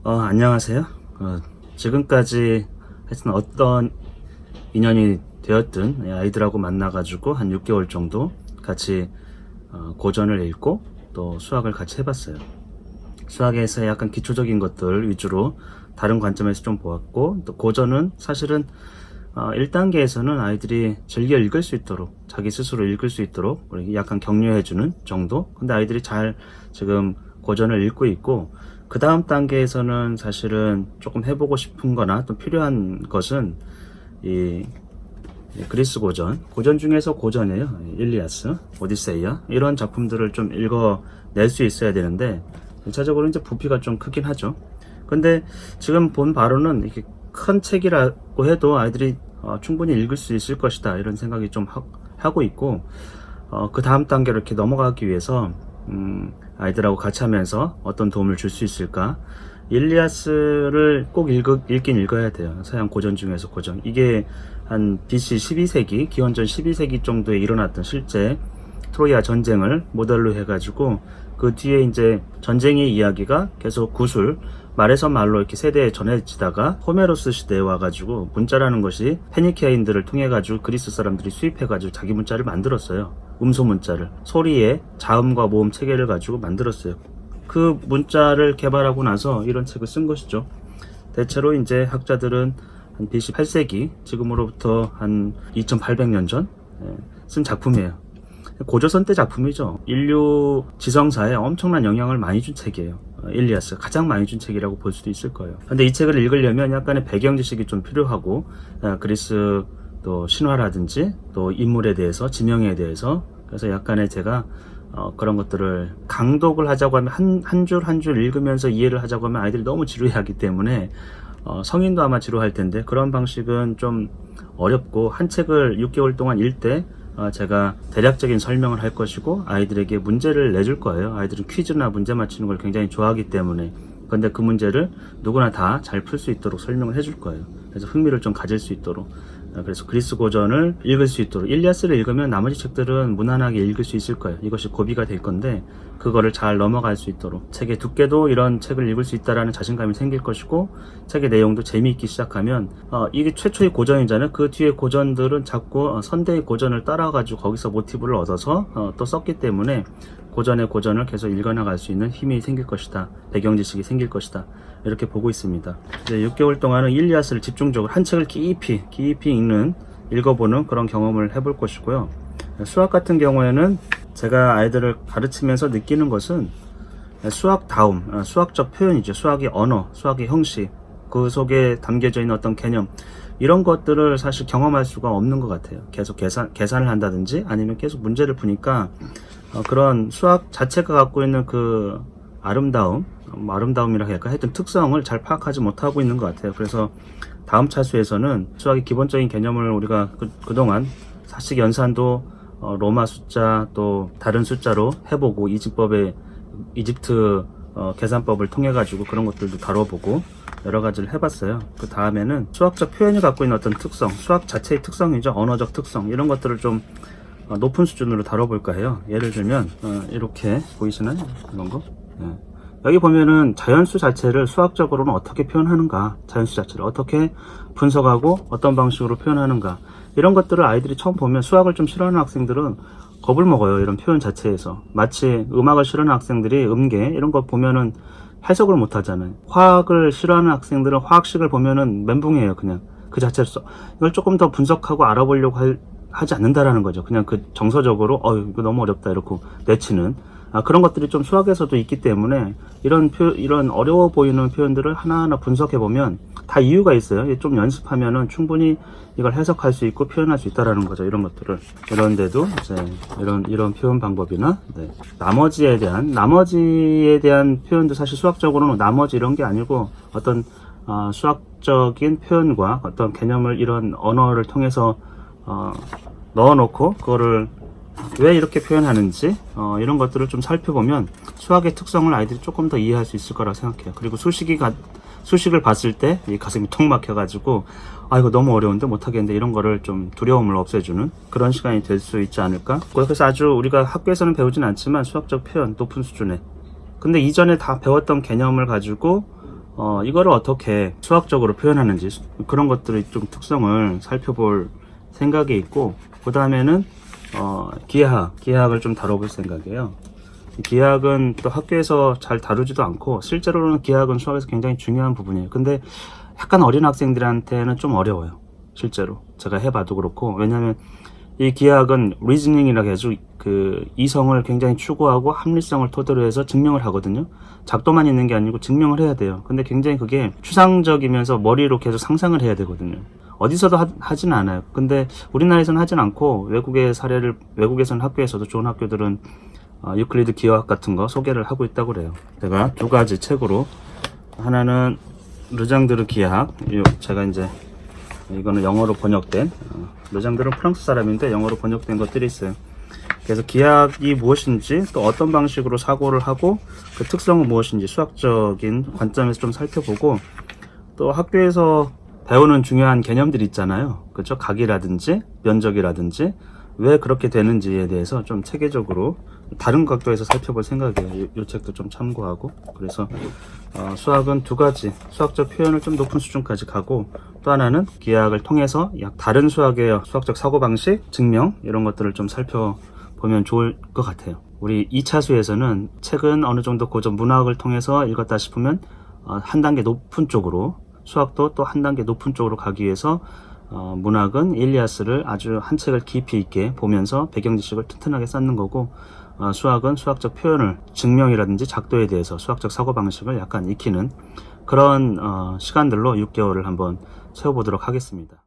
안녕하세요. 지금까지 하여튼 어떤 인연이 되었든 아이들하고 만나가지고 한 6개월 정도 같이 고전을 읽고 또 수학을 같이 해봤어요. 수학에서 약간 기초적인 것들 위주로 다른 관점에서 좀 보았고, 또 고전은 사실은 1단계에서는 아이들이 즐겨 읽을 수 있도록, 자기 스스로 읽을 수 있도록 약간 격려해주는 정도. 근데 아이들이 잘 지금 고전을 읽고 있고, 그 다음 단계에서는 사실은 조금 해보고 싶은 거나 또 필요한 것은 이 그리스 고전 중에서 고전이에요. 일리아스, 오디세이아 이런 작품들을 좀 읽어낼 수 있어야 되는데, 1차적으로 이제 부피가 좀 크긴 하죠. 근데 지금 본 바로는 이렇게 큰 책이라고 해도 아이들이 충분히 읽을 수 있을 것이다, 이런 생각이 좀 하고 있고, 그 다음 단계로 이렇게 넘어가기 위해서 아이들하고 같이 하면서 어떤 도움을 줄 수 있을까. 일리아스를 꼭 읽긴 읽어야 돼요. 서양 고전 중에서 고전. 이게 한 BC 12세기, 기원전 12세기 정도에 일어났던 실제 트로이아 전쟁을 모델로 해가지고, 그 뒤에 이제 전쟁의 이야기가 계속 구술, 말에서 말로 이렇게 세대에 전해지다가 호메로스 시대에 와가지고 문자라는 것이 페니케아인들을 통해가지고 그리스 사람들이 수입해가지고 자기 문자를 만들었어요. 음소 문자를. 소리의 자음과 모음 체계를 가지고 만들었어요. 그 문자를 개발하고 나서 이런 책을 쓴 것이죠. 대체로 이제 학자들은 한 BC 8세기, 지금으로부터 한 2800년 전 쓴 작품이에요. 고조선 때 작품이죠. 인류 지성사에 엄청난 영향을 많이 준 책이에요. 일리아스 가장 많이 준 책이라고 볼 수도 있을 거예요. 근데 이 책을 읽으려면 약간의 배경 지식이 좀 필요하고, 그리스 또 신화라든지 또 인물에 대해서, 지명에 대해서, 그래서 약간의 제가 그런 것들을 강독을 하자고 하면 한 줄 한 줄 읽으면서 이해를 하자고 하면 아이들이 너무 지루해하기 때문에, 성인도 아마 지루할 텐데 그런 방식은 좀 어렵고, 한 책을 6개월 동안 읽을 때 제가 대략적인 설명을 할 것이고, 아이들에게 문제를 내줄 거예요. 아이들은 퀴즈나 문제 맞히는 걸 굉장히 좋아하기 때문에. 근데 그 문제를 누구나 다 잘 풀 수 있도록 설명을 해줄 거예요. 그래서 흥미를 좀 가질 수 있도록. 그래서 그리스 고전을 읽을 수 있도록, 일리아스를 읽으면 나머지 책들은 무난하게 읽을 수 있을 거예요. 이것이 고비가 될 건데, 그거를 잘 넘어갈 수 있도록, 책의 두께도 이런 책을 읽을 수 있다라는 자신감이 생길 것이고, 책의 내용도 재미있기 시작하면, 이게 최초의 고전이잖아요. 그 뒤에 고전들은 자꾸 선대의 고전을 따라가지고 거기서 모티브를 얻어서 또 썼기 때문에 고전의 고전을 계속 읽어나갈 수 있는 힘이 생길 것이다, 배경 지식이 생길 것이다, 이렇게 보고 있습니다. 이제 6개월 동안은 일리아스를 집중적으로 한 책을 깊이 읽어보는 그런 경험을 해볼 것이고요. 수학 같은 경우에는 제가 아이들을 가르치면서 느끼는 것은 수학다움, 수학적 표현이죠. 수학의 언어, 수학의 형식, 그 속에 담겨져 있는 어떤 개념, 이런 것들을 사실 경험할 수가 없는 것 같아요. 계속 계산을 한다든지 아니면 계속 문제를 푸니까 그런 수학 자체가 갖고 있는 그 아름다움이라 할까, 하여튼 특성을 잘 파악하지 못하고 있는 것 같아요. 그래서 다음 차수에서는 수학의 기본적인 개념을 우리가 그동안 사식 연산도 로마 숫자 또 다른 숫자로 해보고, 이집트 계산법을 통해 가지고 그런 것들도 다뤄보고 여러 가지를 해봤어요. 그 다음에는 수학적 표현이 갖고 있는 어떤 특성, 수학 자체의 특성이죠. 언어적 특성, 이런 것들을 좀 높은 수준으로 다뤄볼까 해요. 예를 들면 이렇게 보이시나요? 이런 거? 네. 여기 보면은 자연수 자체를 수학적으로는 어떻게 표현하는가, 자연수 자체를 어떻게 분석하고 어떤 방식으로 표현하는가, 이런 것들을 아이들이 처음 보면, 수학을 좀 싫어하는 학생들은 겁을 먹어요. 이런 표현 자체에서. 마치 음악을 싫어하는 학생들이 음계 이런 거 보면은 해석을 못 하잖아요. 화학을 싫어하는 학생들은 화학식을 보면은 멘붕이에요. 그냥 그 자체로. 이걸 조금 더 분석하고 알아보려고 하지 않는다라는 거죠. 그냥 그 정서적으로 이거 너무 어렵다 이렇게 내치는 그런 것들이 좀 수학에서도 있기 때문에, 이런 어려워 보이는 표현들을 하나하나 분석해 보면 다 이유가 있어요. 좀 연습하면은 충분히 이걸 해석할 수 있고 표현할 수 있다라는 거죠. 이런 것들을. 이런데도 이제 이런 표현 방법이나, 나머지에 대한 표현도 사실 수학적으로는 나머지 이런 게 아니고, 어떤 수학적인 표현과 어떤 개념을 이런 언어를 통해서 넣어놓고 그거를 왜 이렇게 표현하는지 이런 것들을 좀 살펴보면 수학의 특성을 아이들이 조금 더 이해할 수 있을 거라고 생각해요. 그리고 수식을 봤을 때 이 가슴이 턱 막혀가지고 이거 너무 어려운데 못하겠는데, 이런 거를 좀 두려움을 없애주는 그런 시간이 될 수 있지 않을까. 그래서 아주 우리가 학교에서는 배우진 않지만 수학적 표현 높은 수준에, 근데 이전에 다 배웠던 개념을 가지고 이거를 어떻게 수학적으로 표현하는지 그런 것들의 좀 특성을 살펴볼 생각이 있고, 그 다음에는 기하학을 좀 다뤄볼 생각이에요. 기하학은 또 학교에서 잘 다루지도 않고, 실제로는 기하학은 수학에서 굉장히 중요한 부분이에요. 근데 약간 어린 학생들한테는 좀 어려워요. 실제로 제가 해봐도 그렇고. 왜냐하면 이 기하학은 리즈닝이라고 해서 그 이성을 굉장히 추구하고 합리성을 토대로 해서 증명을 하거든요. 작도만 있는 게 아니고 증명을 해야 돼요. 근데 굉장히 그게 추상적이면서 머리로 계속 상상을 해야 되거든요. 어디서도 하진 않아요. 근데 우리나라에서는 하진 않고, 외국에서는 학교에서도 좋은 학교들은 유클리드 기하학 같은 거 소개를 하고 있다고 그래요. 제가 두 가지 책으로, 하나는 르장드르 기하학, 제가 이제 이거는 영어로 번역된, 르장드르는 프랑스 사람인데 영어로 번역된 것들이 있어요. 그래서 기하학이 무엇인지, 또 어떤 방식으로 사고를 하고 그 특성은 무엇인지 수학적인 관점에서 좀 살펴보고, 또 학교에서 배우는 중요한 개념들이 있잖아요. 그렇죠? 각이라든지 면적이라든지 왜 그렇게 되는지에 대해서 좀 체계적으로 다른 각도에서 살펴볼 생각이에요. 이 책도 좀 참고하고. 그래서 수학은 두 가지, 수학적 표현을 좀 높은 수준까지 가고, 또 하나는 기하학을 통해서 다른 수학의 수학적 사고방식, 증명, 이런 것들을 좀 살펴보면 좋을 것 같아요. 우리 2차수에서는 책은 어느 정도 고전 문학을 통해서 읽었다 싶으면 한 단계 높은 쪽으로, 수학도 또 한 단계 높은 쪽으로 가기 위해서 문학은 일리아스를 아주 한 책을 깊이 있게 보면서 배경 지식을 튼튼하게 쌓는 거고, 수학은 수학적 표현을, 증명이라든지 작도에 대해서 수학적 사고방식을 약간 익히는 그런 시간들로 6개월을 한번 채워보도록 하겠습니다.